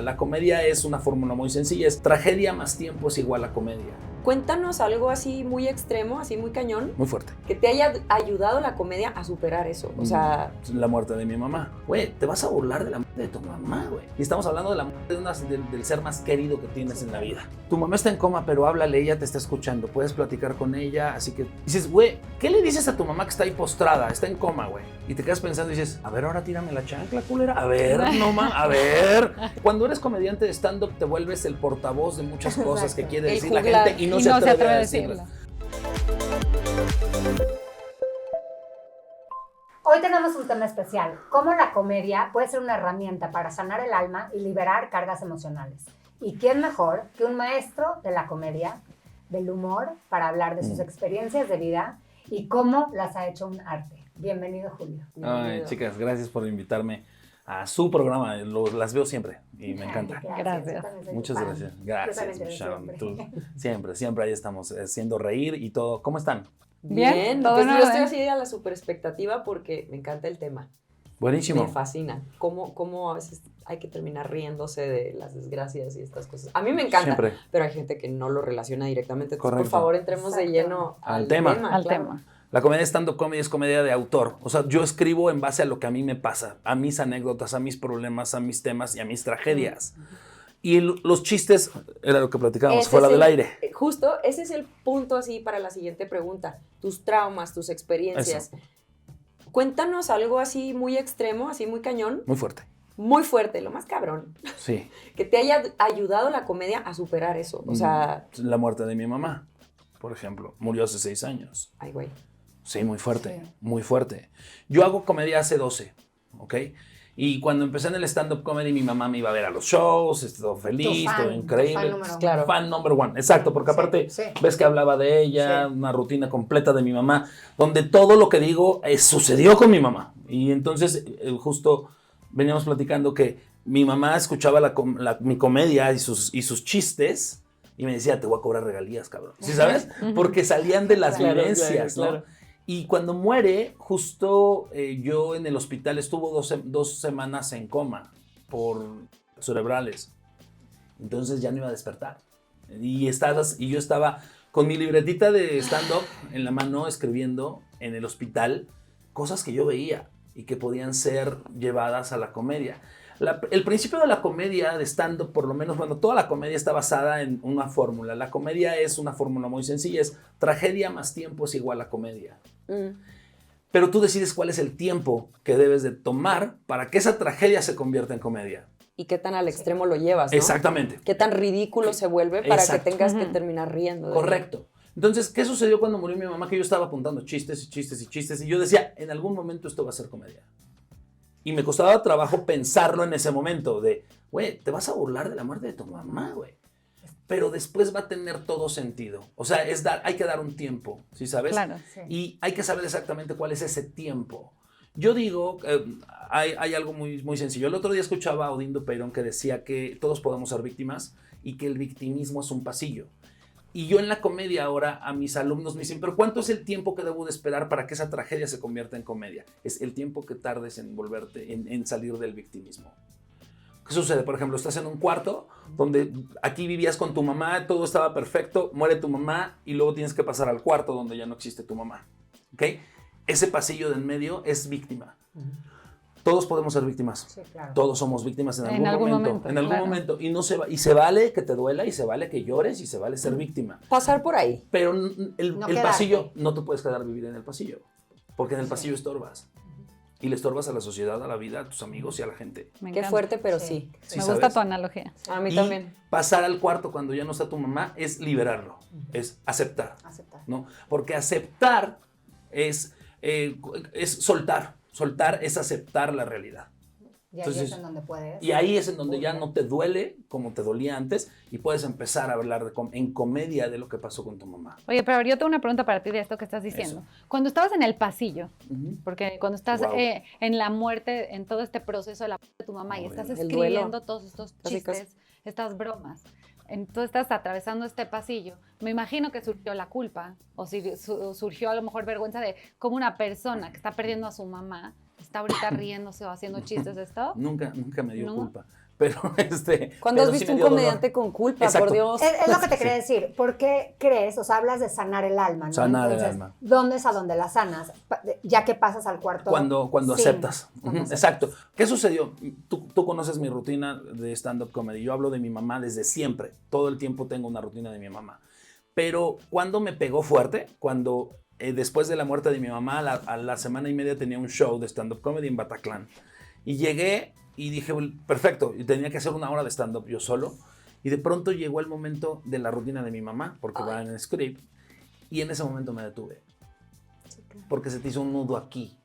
La comedia es una fórmula muy sencilla, es tragedia más tiempo es igual a comedia. Cuéntanos algo así muy extremo, así muy cañón, Muy fuerte. que te haya ayudado la comedia a superar eso. O sea, La muerte de mi mamá. Güey, te vas a burlar de la muerte de tu mamá, güey. Y estamos hablando de la muerte del ser más querido que tienes en la vida. Tu mamá está en coma, pero háblale, ella te está escuchando. Puedes platicar con ella, así que dices, güey, ¿qué le dices a tu mamá que está ahí postrada? Está en coma, güey. Y te quedas pensando y dices, a ver, ahora tírame la chancla, culera. A ver, no ma, a ver. Cuando eres comediante de stand-up te vuelves el portavoz de muchas cosas que quiere decir la gente y no se atreve a decirlas. Hoy tenemos un tema especial, cómo la comedia puede ser una herramienta para sanar el alma y liberar cargas emocionales. ¿Y quién mejor que un maestro de la comedia, del humor, para hablar de sus experiencias de vida y cómo las ha hecho un arte? Bienvenido, Julio. Ay, chicas, gracias por invitarme a su programa. Las veo siempre y me encanta. Gracias. Muchas gracias. Gracias, Sharon. Tú, siempre ahí estamos haciendo reír y todo. ¿Cómo están? bien. Pues yo estoy así a la super expectativa porque me encanta el tema. Buenísimo. Me fascina. Cómo a veces hay que terminar riéndose de las desgracias y estas cosas. A mí me encanta, Siempre. pero hay gente que no lo relaciona directamente. Entonces, Correcto. por favor, entremos de lleno al tema. Claro. La comedia stand-up comedy es comedia de autor. O sea, yo escribo en base a lo que a mí me pasa, a mis anécdotas, a mis problemas, a mis temas y a mis tragedias. Y los chistes, era lo que platicábamos fuera del aire. Justo, ese es el punto así para la siguiente pregunta. Tus traumas, tus experiencias. Eso. Cuéntanos algo así muy extremo, así muy cañón. Muy fuerte. Muy fuerte, lo más cabrón. Sí. Que te haya ayudado la comedia a superar eso. O sea... La muerte de mi mamá, por ejemplo. Murió hace 6 años. Ay, güey. Sí, muy fuerte, muy fuerte. Yo hago comedia hace 12, ¿ok? Y cuando empecé en el stand-up comedy, mi mamá me iba a ver a los shows, todo feliz, todo increíble. Fan number one, exacto, porque aparte ves que hablaba de ella, una rutina completa de mi mamá, donde todo lo que digo sucedió con mi mamá. Y entonces justo veníamos platicando que mi mamá escuchaba mi comedia y sus chistes y me decía, te voy a cobrar regalías, cabrón. ¿Sí sabes? Porque salían de las vivencias, ¿no? Claro. Y cuando muere, justo yo en el hospital estuvo 2 semanas en coma por cerebrales. Entonces ya no iba a despertar. Y yo estaba con mi libretita de stand-up en la mano escribiendo en el hospital cosas que yo veía y que podían ser llevadas a la comedia. El principio de la comedia de stand-up, por lo menos, bueno, toda la comedia está basada en una fórmula. La comedia es una fórmula muy sencilla, es tragedia más tiempo es igual a comedia. Pero tú decides cuál es el tiempo que debes de tomar para que esa tragedia se convierta en comedia. Y qué tan al extremo lo llevas, ¿no? Exactamente. Qué tan ridículo se vuelve para que tengas que terminar riendo. Correcto. Entonces, ¿qué sucedió cuando murió mi mamá? Que yo estaba apuntando chistes y chistes y chistes y yo decía, en algún momento esto va a ser comedia. Y me costaba trabajo pensarlo en ese momento de, güey, te vas a burlar de la muerte de tu mamá, güey. Pero después va a tener todo sentido. O sea, hay que dar un tiempo, ¿sí sabes? Claro, sí. Y hay que saber exactamente cuál es ese tiempo. Yo digo, hay algo muy, muy sencillo. El otro día escuchaba a Odindo Peirón que decía que todos podemos ser víctimas y que el victimismo es un pasillo. Y yo en la comedia ahora a mis alumnos me dicen, pero ¿cuánto es el tiempo que debo de esperar para que esa tragedia se convierta en comedia? Es el tiempo que tardes en en salir del victimismo. ¿Qué sucede? Por ejemplo, estás en un cuarto donde aquí vivías con tu mamá, todo estaba perfecto, muere tu mamá y luego tienes que pasar al cuarto donde ya no existe tu mamá. ¿Ok? Ese pasillo de en medio es víctima. Todos podemos ser víctimas. Sí, claro. Todos somos víctimas en algún momento. En algún momento. Y se vale que te duela y se vale que llores y se vale ser víctima. Pasar por ahí. Pero el pasillo, no te puedes quedar a vivir en el pasillo. Porque en el pasillo estorbas. Y le estorbas a la sociedad, a la vida, a tus amigos y a la gente. Qué fuerte, pero sí. Sí, Me ¿sabes? gusta tu analogía. A mí y también. pasar al cuarto cuando ya no está tu mamá es liberarlo. Es aceptar. ¿No? Porque aceptar es soltar. Soltar es aceptar la realidad. Y ahí es en donde puedes. Y ahí es en donde ya no te duele como te dolía antes y puedes empezar a hablar en comedia de lo que pasó con tu mamá. Oye, pero yo tengo una pregunta para ti de esto que estás diciendo. Eso. Cuando estabas en el pasillo, porque cuando estás Wow. en la muerte, en todo este proceso de la muerte de tu mamá y estás el escribiendo duelo. todos estos Casi, chistes, estas bromas, entonces estás atravesando este pasillo, me imagino que surgió la culpa o si surgió a lo mejor vergüenza de cómo una persona que está perdiendo a su mamá está ahorita riéndose o haciendo chistes de esto. Nunca me dio ¿No? culpa. Pero ¿Cuándo has pero visto sí un me dio comediante dolor. con culpa, Exacto. por Dios? Es lo que te quería decir. ¿Por qué crees? O sea, hablas de sanar el alma, ¿no? Sanar el Entonces, alma. ¿dónde es a donde la sanas? Ya que pasas al cuarto. Cuando sin- aceptas. cuando Ujú, aceptas. exacto. ¿Qué sucedió? Tú conoces mi rutina de stand-up comedy. Yo hablo de mi mamá desde siempre. Todo el tiempo tengo una rutina de mi mamá. Pero cuando me pegó fuerte, cuando después de la muerte de mi mamá, a la semana y media tenía un show de stand-up comedy en Bataclan. Y llegué y dije, well, perfecto, y tenía que hacer una hora de stand-up yo solo. Y de pronto llegó el momento de la rutina de mi mamá, porque va en el script. Y en ese momento me detuve. Porque se te hizo un nudo aquí.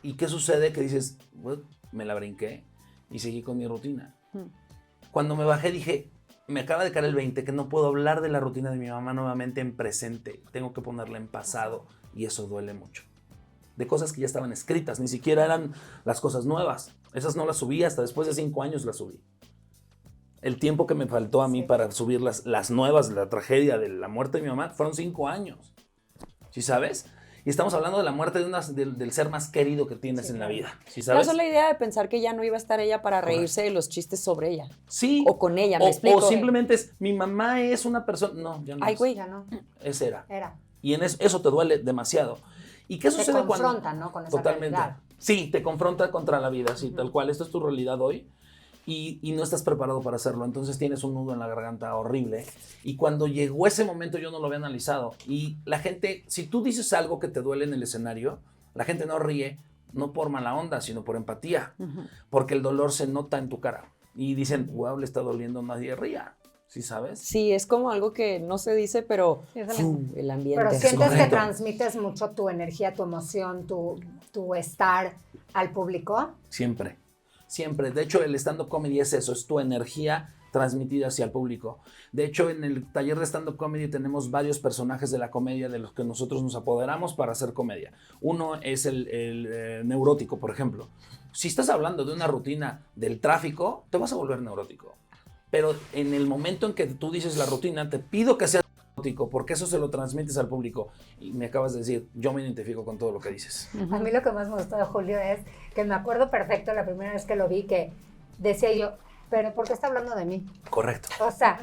¿Y qué sucede? Que dices, well, me la brinqué y seguí con mi rutina. Cuando me bajé dije, me acaba de caer el 20, que no puedo hablar de la rutina de mi mamá nuevamente en presente. Tengo que ponerla en pasado y eso duele mucho. De cosas que ya estaban escritas, ni siquiera eran las cosas nuevas. Esas no las subí, hasta después de 5 años las subí. El tiempo que me faltó a mí para subir las nuevas, la tragedia de la muerte de mi mamá, fueron 5 años. ¿Sí sabes? Y estamos hablando de la muerte del ser más querido que tienes en la vida. ¿Sí La sabes? sola idea de pensar que ya no iba a estar ella para reírse de los chistes sobre ella. Sí. O con ella, me explico. O simplemente es, mi mamá es una persona... No, ya no Ay, es. güey. Ya no. Esa era. Era. Y en eso te duele demasiado. ¿Y qué sucede cuando...? Te confronta, ¿no? Con esa Totalmente. realidad. Sí, te confronta contra la vida, sí, tal cual. Esto es tu realidad hoy y no estás preparado para hacerlo. Entonces tienes un nudo en la garganta horrible. Y cuando llegó ese momento yo no lo había analizado. Y la gente, si tú dices algo que te duele en el escenario, la gente no ríe, no por mala onda, sino por empatía. Porque el dolor se nota en tu cara. Y dicen, wow, le está doliendo, nadie ría. ¿Sí sabes? Sí, es como algo que no se dice, pero el ambiente. Pero es sientes que correcto. transmites mucho tu energía, tu emoción, tu estar al público. Siempre, siempre. De hecho, el stand-up comedy es eso, es tu energía transmitida hacia el público. De hecho, en el taller de stand-up comedy tenemos varios personajes de la comedia de los que nosotros nos apoderamos para hacer comedia. Uno es el neurótico, por ejemplo. Si estás hablando de una rutina del tráfico, te vas a volver neurótico. Pero en el momento en que tú dices la rutina, te pido que seas neurótico, porque eso se lo transmites al público. Y me acabas de decir, yo me identifico con todo lo que dices. A mí lo que más me gustó de Julio es que me acuerdo perfecto la primera vez que lo vi, que decía yo, ¿pero por qué está hablando de mí? Correcto. O sea,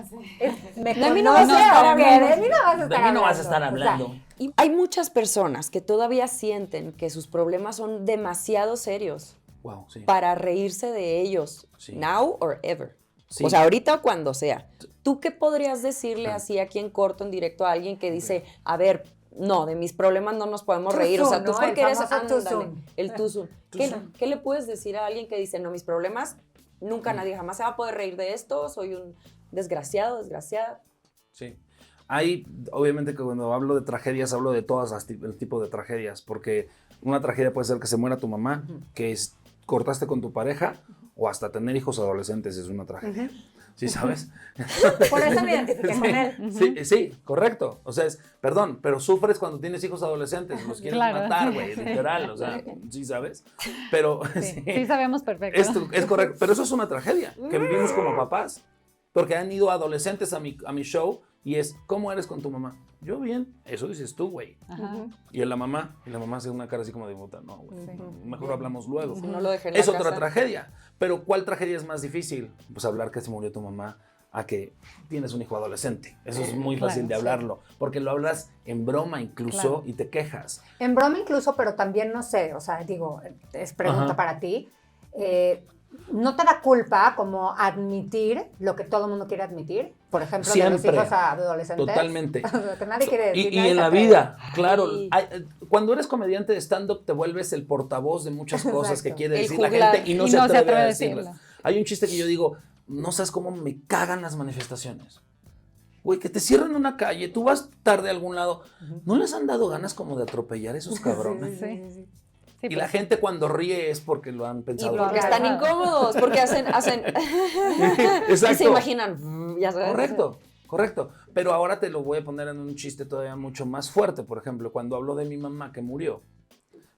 me De mí no conoce, vas a estar ¿o qué? hablando. De mí no vas a estar De mí hablando. no vas a estar O sea, hablando. Y hay muchas personas que todavía sienten que sus problemas son demasiado serios Wow, sí. para reírse de ellos, Sí. now or ever. Sí. O sea, ahorita o cuando sea. ¿Tú qué podrías decirle así aquí en corto, en directo, a alguien que dice, a ver, no, de mis problemas no nos podemos Too reír? O sea, soon, tú ¿no? porque El eres, famoso too ándale, soon. el too soon. ¿Qué le puedes decir a alguien que dice, no, mis problemas, nunca nadie jamás se va a poder reír de esto, soy un desgraciado, desgraciada? Sí. Hay, obviamente que cuando hablo de tragedias, hablo de todas el tipo de tragedias, porque una tragedia puede ser que se muera tu mamá, cortaste con tu pareja, o hasta tener hijos adolescentes es una tragedia. ¿Sí sabes? Por eso me identifiqué con él. Sí, correcto. O sea, perdón, pero sufres cuando tienes hijos adolescentes, los quieres Claro. matar, güey, literal, o sea, ¿sí sabes? Pero Sí, sabemos perfecto. es correcto, pero eso es una tragedia que vivimos como papás, porque han ido adolescentes a mi show y es, ¿cómo eres con tu mamá? Yo bien, eso dices tú, güey. Ajá. Y la mamá hace una cara así como de puta, no, güey, mejor hablamos luego. Si no lo dejé en la Es otra casa. tragedia, pero ¿cuál tragedia es más difícil? Pues hablar que se murió tu mamá a que tienes un hijo adolescente. Eso es muy fácil de hablarlo, porque lo hablas en broma incluso y te quejas. En broma incluso, pero también no sé, o sea, digo, es pregunta Ajá. para ti. ¿No te da culpa como admitir lo que todo el mundo quiere admitir? Por ejemplo, de los Siempre. hijos adolescentes. Totalmente. O sea, que nadie quiere decir Y nada, en la pero- vida, claro. Ay. Cuando eres comediante de stand-up, te vuelves el portavoz de muchas cosas que Exacto. quiere El decir la juglar. gente y no Y se no se atreve a atreve a decirlas. decirlo. Hay un chiste que yo digo, no sabes cómo me cagan las manifestaciones. Güey, que te cierran una calle, tú vas tarde a algún lado. ¿No les han dado ganas como de atropellar a esos cabrones? Sí. Sí, Y la gente cuando ríe es porque lo han Y pensado. porque Claro. están incómodos, porque hacen y se Exacto. imaginan, ya sabes. Correcto. Pero ahora te lo voy a poner en un chiste todavía mucho más fuerte. Por ejemplo, cuando hablo de mi mamá que murió,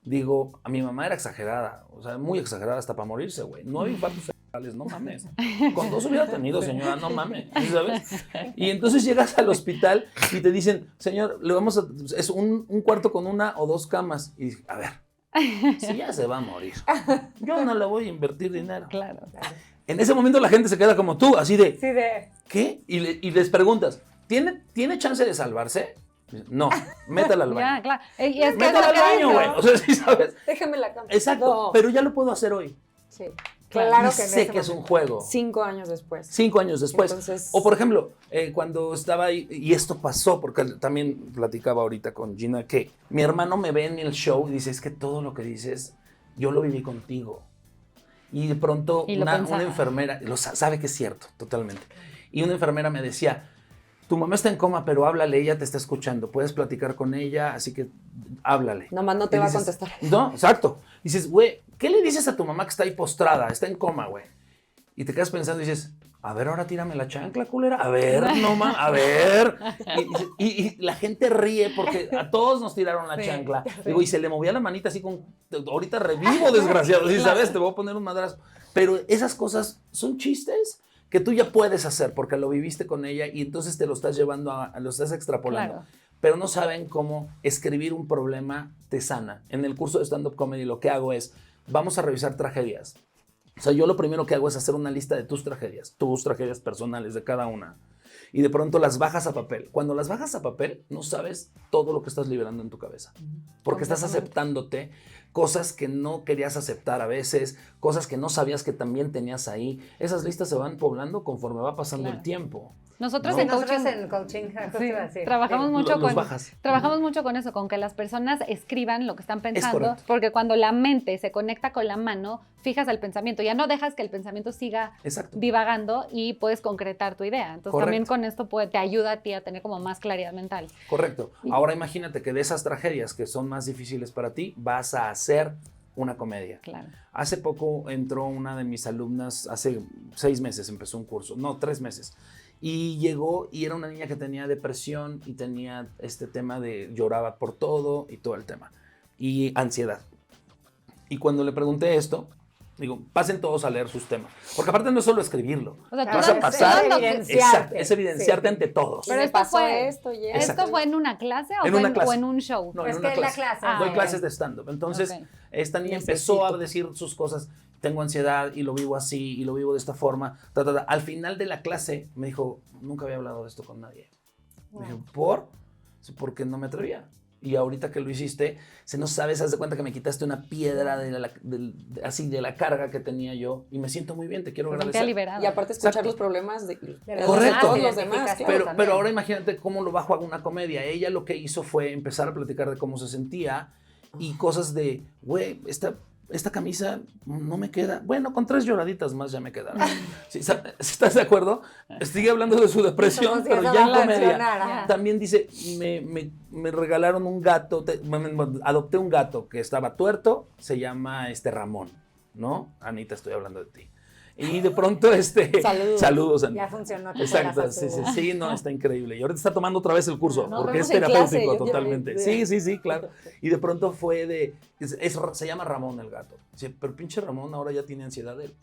digo, a mi mamá era exagerada, o sea, muy exagerada hasta para morirse, güey. 9 infartos cerebrales, no mames. Con 2 hubiera tenido, señora, no mames, ¿sabes? Y entonces llegas al hospital y te dicen, señor, es un cuarto con 1 o 2 camas. Y a ver, si ya se va a morir, yo no le voy a invertir dinero. Claro. En ese momento la gente se queda como tú, así de, Sí, de... ¿qué? Y les preguntas, ¿tiene chance de salvarse? No, métala al baño. Ya, claro. Y es que Métala al baño, güey. O sea, sí sabes. Déjame la cama. Exacto, No. pero ya lo puedo hacer hoy. Sí. Claro Y que en sé ese que es un momento. juego. 5 años después. 5 años después. Entonces- O por ejemplo, cuando estaba ahí, y esto pasó, porque también platicaba ahorita con Gina, que mi hermano me ve en el show y dice, es que todo lo que dices, yo lo viví contigo. Y de pronto Y lo una pensaba. enfermera, sabe que es cierto, totalmente. Y una enfermera me decía, tu mamá está en coma, pero háblale, ella te está escuchando, puedes platicar con ella, así que háblale. Nomás no te Y va a dices, contestar. No, exacto. Dices, güey, ¿qué le dices a tu mamá que está ahí postrada, está en coma, güey? Y te quedas pensando y dices, a ver, ahora tírame la chancla, culera. A ver, no ma, a ver. Y la gente ríe porque a todos nos tiraron la chancla. Digo, y se le movía la manita así con, ahorita revivo, desgraciado. ¿Sí sabes? Te voy a poner un madrazo. Pero esas cosas son chistes que tú ya puedes hacer porque lo viviste con ella y entonces te lo estás llevando, lo estás extrapolando. Claro. Pero no saben cómo escribir un problema te sana. En el curso de stand-up comedy lo que hago es, vamos a revisar tragedias. O sea, yo lo primero que hago es hacer una lista de tus tragedias personales de cada una. Y de pronto las bajas a papel. Cuando las bajas a papel, no sabes todo lo que estás liberando en tu cabeza. Porque estás aceptándote cosas que no querías aceptar a veces, cosas que no sabías que también tenías ahí. Esas listas se van poblando conforme va pasando el tiempo. Nosotros No. en Nosotros coaching, en coaching, justo sí, iba a decir. trabajamos Sí. mucho Los bajas. trabajamos mucho con eso, con que las personas escriban lo que están pensando, correcto. porque cuando la mente se conecta con la mano, fijas el pensamiento, ya no dejas que el pensamiento siga Exacto. divagando y puedes concretar tu idea. Entonces Correcto. también con esto te ayuda a ti a tener como más claridad mental. Correcto. Ahora imagínate que de esas tragedias que son más difíciles para ti, vas a hacer una comedia. Claro. Hace poco entró una de mis alumnas, hace 6 meses empezó un curso, no, 3 meses. Y llegó y era una niña que tenía depresión y tenía este tema de lloraba por todo y todo el tema. Y ansiedad. Y cuando le pregunté esto, digo, pasen todos a leer sus temas. Porque aparte no es solo escribirlo. O sea, Vas todo- a pasar. todo lo que- Exacto, es evidenciarte Sí. ante todos. Pero Me esto pasó fue esto y ¿Esto Exacto. fue en una clase o, En fue una clase. o en un show? No, Es en que una es la clase. clase. Doy ok. clases de stand-up. Entonces, Ok. esta niña Necesito. empezó a decir sus cosas. Tengo ansiedad y lo vivo así y lo vivo de esta forma. Al final de la clase me dijo, nunca había hablado de esto con nadie. Me dije, ¿por? Porque no me atrevía. Y ahorita que lo hiciste, se no sabes, haz de cuenta que me quitaste una piedra así de la carga que tenía yo y me siento muy bien, te quiero Te sentía agradecer. liberado. Y aparte escuchar Exacto. los problemas de Correcto. todos los demás. Identificación. claro. Pero ahora imagínate cómo lo bajo a una comedia. Ella lo que hizo fue empezar a platicar de cómo se sentía y cosas de, güey, esta camisa no me queda. Bueno, con 3 lloraditas más ya me quedaron. ¿Sí, ¿Estás de acuerdo? Sigue hablando de su depresión, Somos pero días ya en de comedia. reaccionar. También dice, me regalaron un gato, adopté un gato que estaba tuerto, se llama Ramón, ¿no? Anita, estoy hablando de ti. Y de pronto, saludos, Anita. Ya funcionó. tu Exacto, corazón. sí, no, está increíble. Y ahorita está tomando otra vez el curso, Nos porque es vemos en clase, terapéutico yo totalmente. también. Sí, claro. Y de pronto fue se llama Ramón el gato. Dice, pero pinche Ramón ahora ya tiene ansiedad él.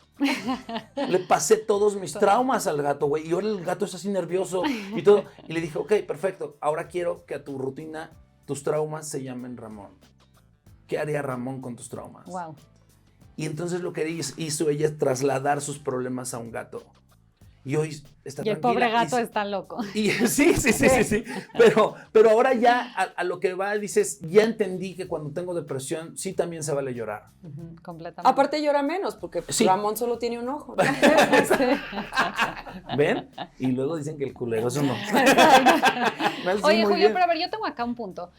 Le pasé todos mis traumas al gato, güey, y ahora el gato es así nervioso y todo. Y le dije, ok, perfecto, ahora quiero que a tu rutina, tus traumas se llamen Ramón. ¿Qué haría Ramón con tus traumas? Wow. Y entonces lo que hizo ella es trasladar sus problemas a un gato. Y hoy está Y el tranquila. pobre gato está loco. Y sí. Pero ahora ya a lo que va dices, ya entendí que cuando tengo depresión sí también se vale llorar. Completamente. Aparte llora menos, porque Sí. Ramón solo tiene un ojo. ¿no? ¿Ven? Y luego dicen que el culero es uno. Oye, Julio, pero a ver, yo tengo acá un punto.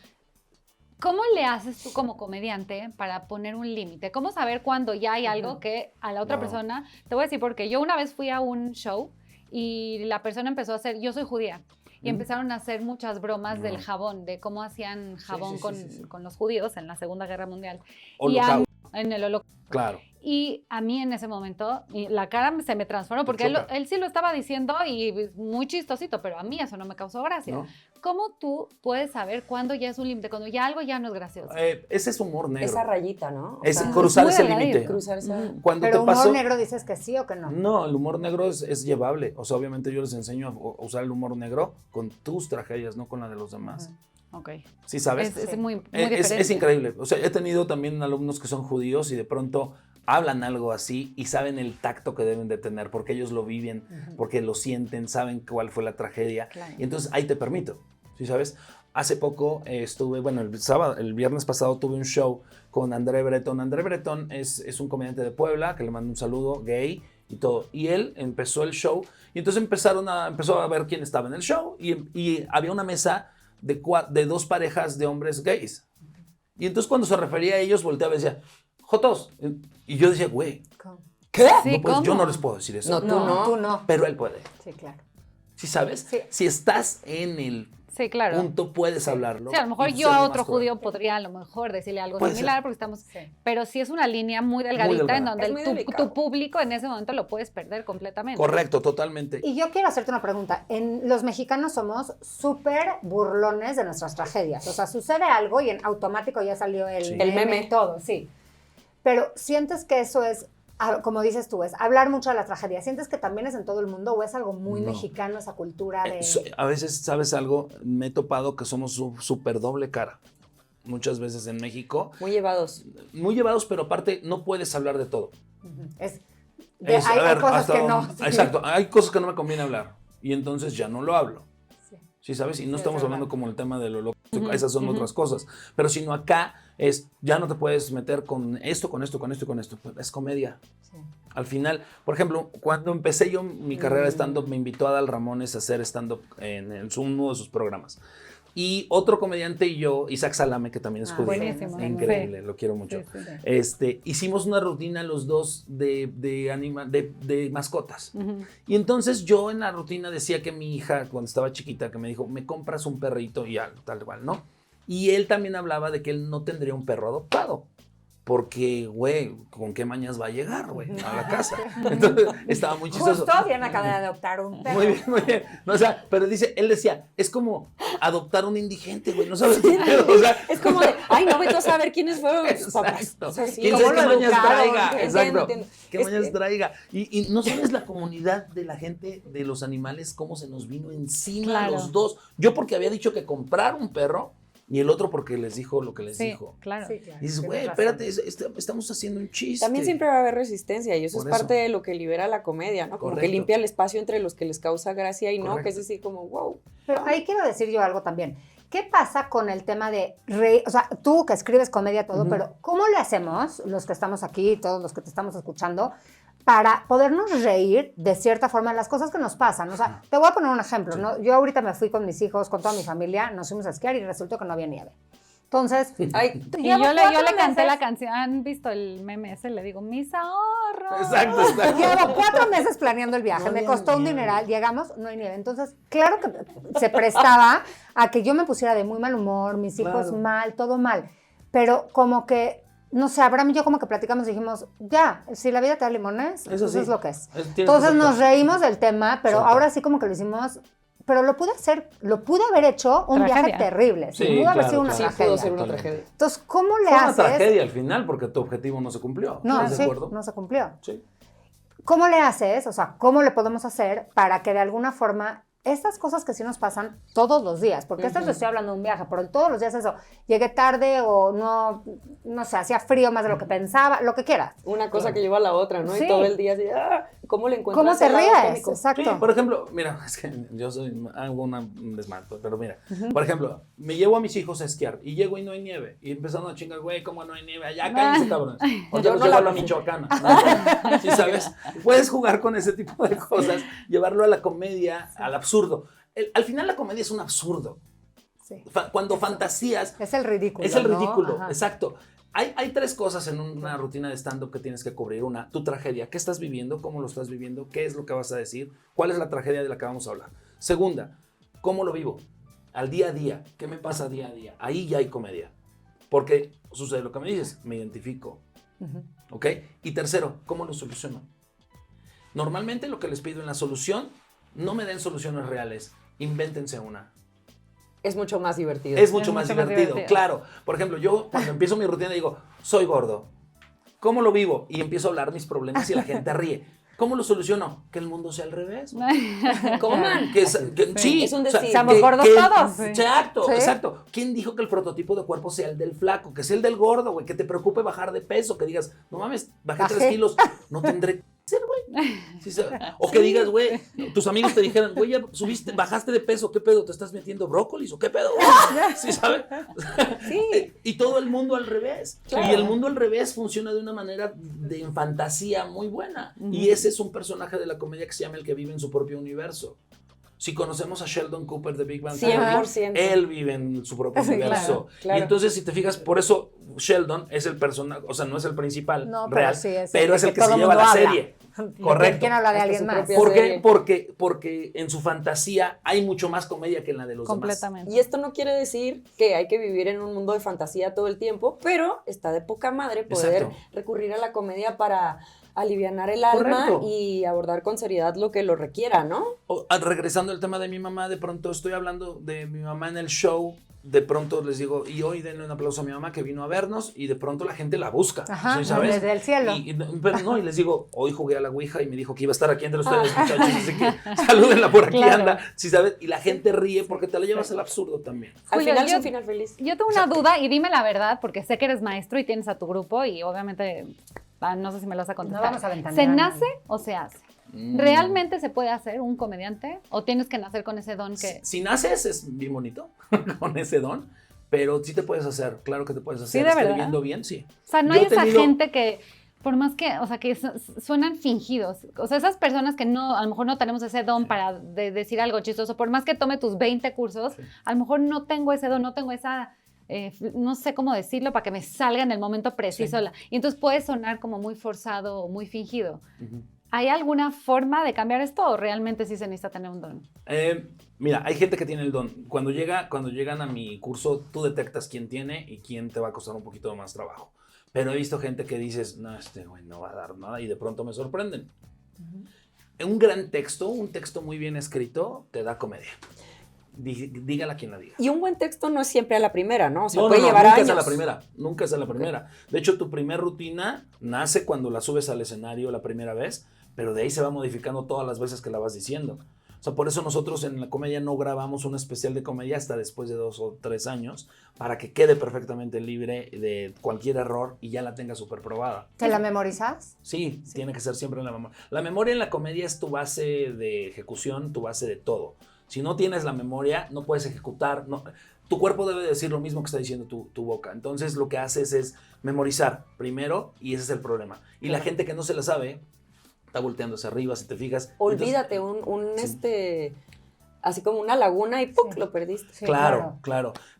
¿Cómo le haces tú como comediante para poner un límite? ¿Cómo saber cuando ya hay algo que a la otra Wow. persona... Te voy a decir porque yo una vez fui a un show y la persona empezó a hacer... Yo soy judía. Y empezaron a hacer muchas bromas del jabón, de cómo hacían jabón sí. con los judíos en la Segunda Guerra Mundial. Holocausto. En el holocausto. Claro. Y a mí en ese momento la cara se me transformó porque él, choca. él sí lo estaba diciendo y muy chistosito, pero a mí eso no me causó gracia. ¿No? ¿Cómo tú puedes saber cuándo ya es un límite, cuando ya algo ya no es gracioso? Ese es humor negro. Esa rayita, ¿no? O Es sea, cruzar muy ese delgadito, límite. cruzar esa... Cuando Pero te humor pasó, negro dices que sí o que no. No, el humor negro es llevable. O sea, obviamente yo les enseño a usar el humor negro con tus tragedias, no con la de los demás. Ok. ¿Sí sabes? Es muy Es diferente. increíble. O sea, he tenido también alumnos que son judíos y de pronto hablan algo así y saben el tacto que deben de tener porque ellos lo viven, porque lo sienten, saben cuál fue la tragedia. Claro. Y entonces ahí te permito, ¿sí sabes? Hace poco estuve, bueno, el viernes pasado tuve un show con André Breton. André Breton es un comediante de Puebla, que le mando un saludo, gay y todo. Y él empezó el show y entonces empezó a ver quién estaba en el show y había una mesa de 2 parejas de hombres gays. Y entonces cuando se refería a ellos volteaba y decía, Jotos. Y yo decía, güey, ¿qué? Sí, no, yo no les puedo decir eso. No, tú no. Pero él puede. Sí, claro. ¿Sí sabes? Sí. Si estás en el punto, puedes hablarlo. Sí, a lo mejor yo a otro judío podría a lo mejor decirle algo similar porque estamos... Sí. Pero sí es una línea muy delgadita en donde tu público en ese momento lo puedes perder completamente. Correcto, totalmente. Y yo quiero hacerte una pregunta. Los mexicanos somos súper burlones de nuestras tragedias. O sea, sucede algo y en automático ya salió el meme, todo, sí. Pero ¿sientes que eso es, como dices tú, es hablar mucho de la tragedia? ¿Sientes que también es en todo el mundo o es algo muy mexicano esa cultura de...? A veces, ¿sabes algo? Me he topado que somos súper doble cara. Muchas veces en México. Muy llevados. Muy llevados, pero aparte no puedes hablar de todo. Hay cosas que no. Exacto, hay cosas que no me conviene hablar. Y entonces ya no lo hablo. ¿Sí sabes? Y no estamos hablando como el tema del holocausto, esas son otras cosas. Pero sino acá ya no te puedes meter con esto. Pues es comedia. Sí. Al final, por ejemplo, cuando empecé yo mi carrera de stand-up, me invitó Adal Ramones a hacer stand-up en uno de sus programas. Y otro comediante y yo, Isaac Salame, que también es judío. Buenísimo. Increíble, lo quiero mucho. Sí. Hicimos una rutina los dos de mascotas. Y entonces yo en la rutina decía que mi hija, cuando estaba chiquita, que me dijo, me compras un perrito y tal cual, ¿no? Y él también hablaba de que él no tendría un perro adoptado. Porque, güey, ¿con qué mañas va a llegar, güey, a la casa? Entonces, estaba muy chistoso. Justo bien acaba de adoptar un perro. Muy bien. No, o sea, pero él decía, es como adoptar un indigente, güey, no sabes qué pedo, o sea. Es como de, ay, no, vete a saber quiénes fueron sus papás. O sea, ¿quién sabe qué mañas traiga? Exacto. ¿Qué mañas traiga? Y no sabes la comunidad de la gente, de los animales, cómo se nos vino encima los dos. Yo porque había dicho que comprar un perro, y el otro porque les dijo lo que les dijo. Claro. Sí, claro. Y dices, güey, espérate, estamos haciendo un chiste. También siempre va a haber resistencia y eso es parte de lo que libera la comedia, ¿no? Como que limpia el espacio entre los que les causa gracia y no, que es decir como, wow. Pero ahí quiero decir yo algo también. ¿Qué pasa con el tema de reír? O sea, tú que escribes comedia todo, pero ¿cómo le hacemos, los que estamos aquí, todos los que te estamos escuchando, para podernos reír de cierta forma de las cosas que nos pasan? O sea, te voy a poner un ejemplo, ¿no? Yo ahorita me fui con mis hijos, con toda mi familia, nos fuimos a esquiar y resultó que no había nieve. Entonces, y yo le canté la canción. ¿Han visto el meme ese? Le digo, mis ahorros. Exacto. Llevo 4 meses planeando el viaje, me costó un dineral, llegamos, no hay nieve. Entonces, claro que se prestaba a que yo me pusiera de muy mal humor, mis hijos mal, todo mal. Pero como que, no sé, Abraham y yo como que platicamos y dijimos, ya, si la vida te da limones, eso es lo que es. Entonces nos reímos del tema, pero ahora sí como que lo hicimos, pero lo pude haber hecho un viaje terrible. Sí, pudo haber sido una tragedia. Pudo ser una tragedia. Entonces, ¿cómo le haces? Fue una tragedia al final porque tu objetivo no se cumplió. No, sí, no se cumplió. Sí. ¿Cómo le haces? O sea, ¿cómo le podemos hacer para que de alguna forma estas cosas que sí nos pasan todos los días, porque esto te estoy hablando de un viaje, pero todos los días eso, llegué tarde o no sé, hacía frío más de lo que pensaba, lo que quieras. Una cosa que lleva a la otra, ¿no? Sí. Y todo el día así, ¿cómo le encuentras? ¿Cómo te ríes? Exacto. Sí, por ejemplo, mira, es que yo hago un desmanto, pero mira, por ejemplo, me llevo a mis hijos a esquiar y llego y no hay nieve, y empezando a chingar, güey, ¿cómo no hay nieve? Allá cállense, cabrones. O yo no llevarlo a Michoacán. ¿Sí sabes? Puedes jugar con ese tipo de cosas, llevarlo a la comedia, al absurdo. Al final la comedia es un absurdo. Sí. Cuando fantasías... Es el ridículo. Es el ridículo, ¿no? Exacto. Hay 3 cosas en una rutina de stand-up que tienes que cubrir. Una, tu tragedia. ¿Qué estás viviendo? ¿Cómo lo estás viviendo? ¿Qué es lo que vas a decir? ¿Cuál es la tragedia de la que vamos a hablar? Segunda, ¿cómo lo vivo? Al día a día. ¿Qué me pasa día a día? Ahí ya hay comedia. Porque sucede lo que me dices. Me identifico. ¿Ok? Y tercero, ¿cómo lo soluciono? Normalmente lo que les pido en la solución, no me den soluciones reales. Invéntense una. Es mucho más divertido. Es mucho más divertido, claro. Por ejemplo, yo cuando empiezo mi rutina digo, soy gordo. ¿Cómo lo vivo? Y empiezo a hablar mis problemas y la gente ríe. ¿Cómo lo soluciono? Que el mundo sea al revés. Coman. Sí, es un decir. Seamos gordos todos. Exacto, exacto. ¿Quién dijo que el prototipo de cuerpo sea el del flaco? Que sea el del gordo, güey. Que te preocupe bajar de peso. Que digas, no mames, bajé 3 kilos. No tendré que hacer, güey. ¿Sí? O que digas, güey, tus amigos te dijeran, güey, ya bajaste de peso. ¿Qué pedo? ¿Te estás metiendo brócolis o qué pedo? ¿Sí sabes? Sí. Y todo el mundo al revés. Claro. Y el mundo al revés funciona de una manera de fantasía muy buena. Y ese es un personaje de la comedia que se llama el que vive en su propio universo. Si conocemos a Sheldon Cooper de Big Bang Theory, 100%. Él vive en su propio universo. Claro. Y entonces, si te fijas, por eso Sheldon es el personaje, o sea, no es el principal real, sí pero es el que se lleva la serie. Correcto. ¿Quién habla de alguien más? ¿Por qué? Porque en su fantasía hay mucho más comedia que en la de los Completamente. demás. Y esto no quiere decir que hay que vivir en un mundo de fantasía todo el tiempo, pero está de poca madre poder recurrir a la comedia para alivianar el alma. Correcto. Y abordar con seriedad lo que lo requiera, ¿no? Regresando al tema de mi mamá, de pronto estoy hablando de mi mamá en el show, de pronto les digo, y hoy denle un aplauso a mi mamá que vino a vernos, y de pronto la gente la busca. Ajá, ¿sabes? desde el cielo. Pero les digo, hoy jugué a la Ouija y me dijo que iba a estar aquí entre ustedes, muchachos, así que salúdenla por aquí, anda. ¿Sí sabes? Y la gente ríe porque te la llevas al absurdo también. Al final es un final feliz. Yo tengo una duda y dime la verdad, porque sé que eres maestro y tienes a tu grupo y obviamente, no sé si me lo vas a contestar. No vamos a ventanear. ¿Se nace o se hace? ¿Realmente se puede hacer un comediante? ¿O tienes que nacer con ese don que...? Si naces es bien bonito, con ese don, pero sí te puedes hacer, claro que te puedes hacer. ¿Sí, de verdad? Viviendo bien, sí. O sea, no hay esa gente que, por más que, o sea, que suenan fingidos. O sea, esas personas que no, a lo mejor no tenemos ese don para decir algo chistoso, por más que tome tus 20 cursos, a lo mejor no tengo ese don, no tengo esa... no sé cómo decirlo para que me salga en el momento preciso. Y entonces puede sonar como muy forzado o muy fingido. ¿Hay alguna forma de cambiar esto o realmente sí se necesita tener un don? Mira, hay gente que tiene el don. Cuando llegan a mi curso, tú detectas quién tiene y quién te va a costar un poquito más trabajo. Pero he visto gente que dices, no, este güey no va a dar nada, y de pronto me sorprenden. Un gran texto, un texto muy bien escrito, te da comedia. Dígala quien la diga. Y un buen texto no es siempre a la primera, ¿no? No, puede llevar nunca años. Es a la primera, nunca es a la primera. De hecho, tu primer rutina nace cuando la subes al escenario la primera vez, pero de ahí se va modificando todas las veces que la vas diciendo. O sea, por eso nosotros en la comedia no grabamos un especial de comedia hasta después de 2 o 3 años, para que quede perfectamente libre de cualquier error y ya la tenga súper probada. ¿Te la memorizas? Sí, tiene que ser siempre en la memoria. La memoria en la comedia es tu base de ejecución, tu base de todo. Si no tienes la memoria, no puedes ejecutar. No, tu cuerpo debe decir lo mismo que está diciendo tu boca. Entonces, lo que haces es memorizar primero, y ese es el problema. Y la gente que no se la sabe está volteando hacia arriba, si te fijas. Olvídate, así como una laguna y ¡puc! Lo perdiste. Sí, claro.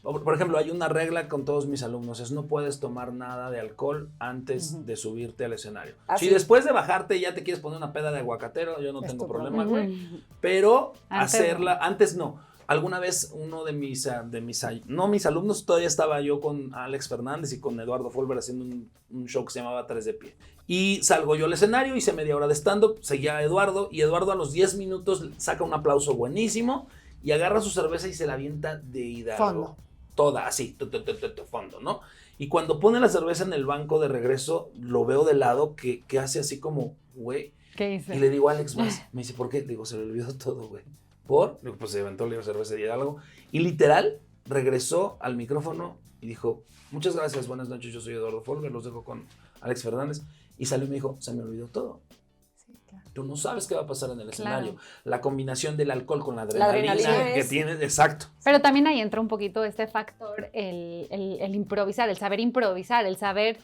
Por ejemplo, hay una regla con todos mis alumnos, es no puedes tomar nada de alcohol antes de subirte al escenario. Si después de bajarte ya te quieres poner una peda de aguacatero, yo no tengo problema, güey. Pero antes no. Alguna vez uno de mis alumnos, todavía estaba yo con Alex Fernández y con Eduardo Folber haciendo un show que se llamaba 3 de pie. Y salgo yo al escenario, hice media hora de stand-up, seguía a Eduardo, y Eduardo a los 10 minutos saca un aplauso buenísimo y agarra su cerveza y se la avienta de Hidalgo. Fondo. Toda, así, fondo, ¿no? Y cuando pone la cerveza en el banco de regreso, lo veo de lado que hace así como, güey. ¿Qué hice? Y le digo, Alex, me dice, ¿por qué? Le digo, se le olvidó todo, güey. Digo, pues se aventó la cerveza de Hidalgo. Y literal, regresó al micrófono y dijo, muchas gracias, buenas noches, yo soy Eduardo Folber, los dejo con Alex Fernández. Y salió y me dijo, se me olvidó todo. Sí, claro. Tú no sabes qué va a pasar en el escenario. La combinación del alcohol con la adrenalina que tienes, exacto. Pero también ahí entra un poquito este factor, el improvisar, el saber improvisar, el saber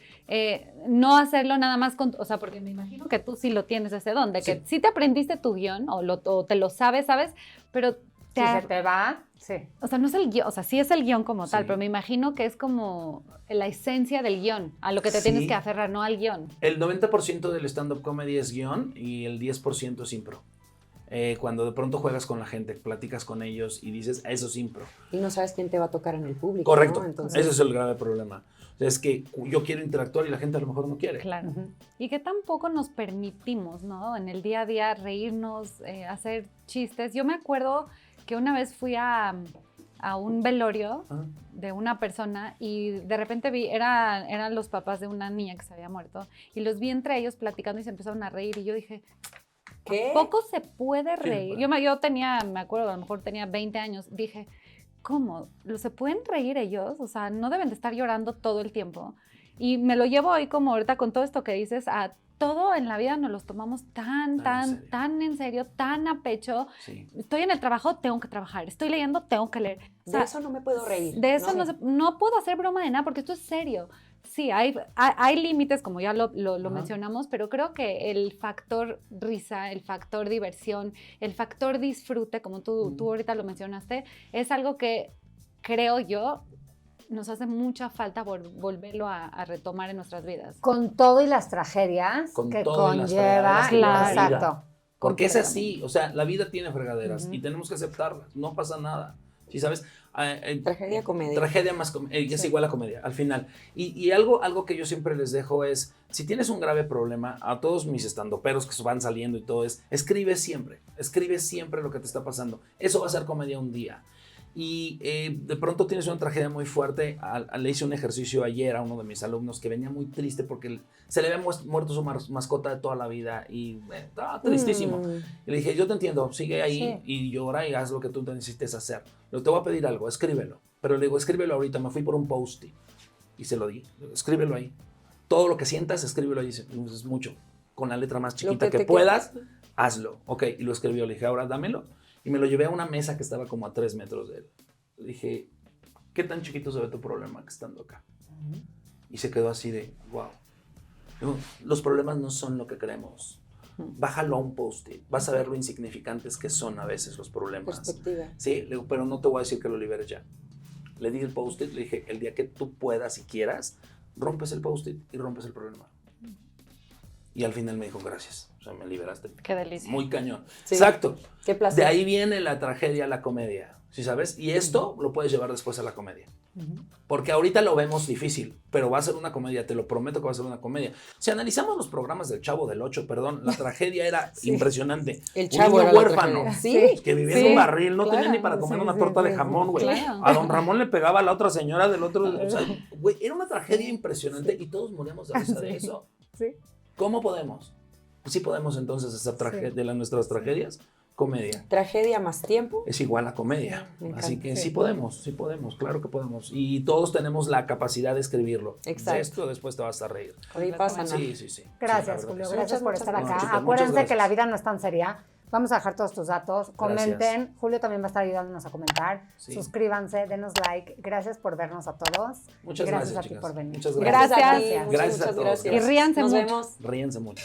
no hacerlo nada más con, o sea, porque me imagino que tú sí lo tienes ese don, de que sí te aprendiste tu guión o te lo sabes, pero si se te va, sí. O sea, no es el guión, o sea, sí es el guión como tal, pero me imagino que es como la esencia del guión, a lo que te tienes que aferrar, no al guión. El 90% del stand-up comedy es guión y el 10% es impro. Cuando de pronto juegas con la gente, platicas con ellos y dices, eso es impro. Y no sabes quién te va a tocar en el público. Correcto, ¿no? Entonces... ese es el grave problema. O sea, es que yo quiero interactuar y la gente a lo mejor no quiere. Claro. Y que tampoco nos permitimos, ¿no? En el día a día reírnos, hacer chistes. Yo me acuerdo que una vez fui a un velorio de una persona y de repente vi, eran los papás de una niña que se había muerto y los vi entre ellos platicando y se empezaron a reír y yo dije, ¿Qué? Poco se puede reír. Yo tenía, me acuerdo, a lo mejor tenía 20 años, dije, ¿cómo? ¿Se pueden reír ellos? O sea, no deben de estar llorando todo el tiempo. Y me lo llevo hoy como ahorita con todo esto que dices, a todo en la vida nos los tomamos tan en serio, tan a pecho. Sí. Estoy en el trabajo, tengo que trabajar. Estoy leyendo, tengo que leer. O sea, de eso no me puedo reír. De eso no puedo hacer broma de nada porque esto es serio. Sí, hay límites, como ya lo mencionamos, pero creo que el factor risa, el factor diversión, el factor disfrute, como tú ahorita lo mencionaste, es algo que creo yo nos hace mucha falta volverlo a retomar en nuestras vidas. Con todo y las tragedias que conlleva. Claro. Exacto. Porque es así, o sea, la vida tiene fregaderas y tenemos que aceptarlas, no pasa nada. ¿Sí sabes? Tragedia, comedia. Tragedia más comedia, es igual a comedia, al final. Y algo que yo siempre les dejo es, si tienes un grave problema, a todos mis estandoperos que van saliendo y todo escribe siempre lo que te está pasando. Eso va a ser comedia un día. Y de pronto tienes una tragedia muy fuerte. Le hice un ejercicio ayer a uno de mis alumnos que venía muy triste porque se le había muerto su mascota de toda la vida y estaba tristísimo. Y le dije, yo te entiendo, sigue ahí y llora y haz lo que tú necesites hacer. Pero te voy a pedir algo, escríbelo. Pero le digo, escríbelo ahorita, me fui por un post-it y se lo di. Escríbelo ahí. Todo lo que sientas, escríbelo ahí. Es mucho. Con la letra más chiquita que puedas, hazlo. Ok, y lo escribió. Le dije, ahora dámelo. Y me lo llevé a una mesa que estaba como a 3 metros de él. Le dije, ¿qué tan chiquito se ve tu problema que estando acá? Y se quedó así de, wow. Digo, los problemas no son lo que creemos. Bájalo a un post-it. Vas a ver lo insignificantes que son a veces los problemas. Perspectiva. Sí, le digo, pero no te voy a decir que lo liberes ya. Le di el post-it, le dije, el día que tú puedas y quieras, rompes el post-it y rompes el problema. Y al final me dijo, gracias. O sea, me liberaste. Qué delicia. Muy cañón. Sí. Exacto. Qué placer. De ahí viene la tragedia a la comedia, ¿sí sabes? Y esto lo puedes llevar después a la comedia. Porque ahorita lo vemos difícil, pero va a ser una comedia, te lo prometo que va a ser una comedia. Si analizamos los programas del Chavo del Ocho, la tragedia era impresionante. El Chavo un niño era huérfano, que vivía en un barril, no tenía ni para comer una torta de jamón, güey. Claro. A don Ramón le pegaba a la otra señora del otro. O sea, güey, era una tragedia impresionante y todos moríamos de risa de eso. Sí. ¿Cómo podemos? Sí podemos entonces hacer de nuestras tragedias comedia. Tragedia más tiempo Es igual a comedia. Así que sí podemos, claro que podemos. Y todos tenemos la capacidad de escribirlo. Exacto. De esto después te vas a reír. Hoy pasa nada. Sí. Gracias, Sí, Julio. sí. Gracias por estar acá. chicas, Acuérdense que la gracias. vida no es tan seria. Vamos a dejar todos tus datos. Comenten. Gracias. Julio también va a estar ayudándonos a comentar. Sí. Suscríbanse, denos like. Gracias por vernos a todos. Muchas gracias a ti chicas. por venir. Muchas gracias. Gracias. Gracias a todos. Y ríanse Nos mucho. vemos. Ríense mucho.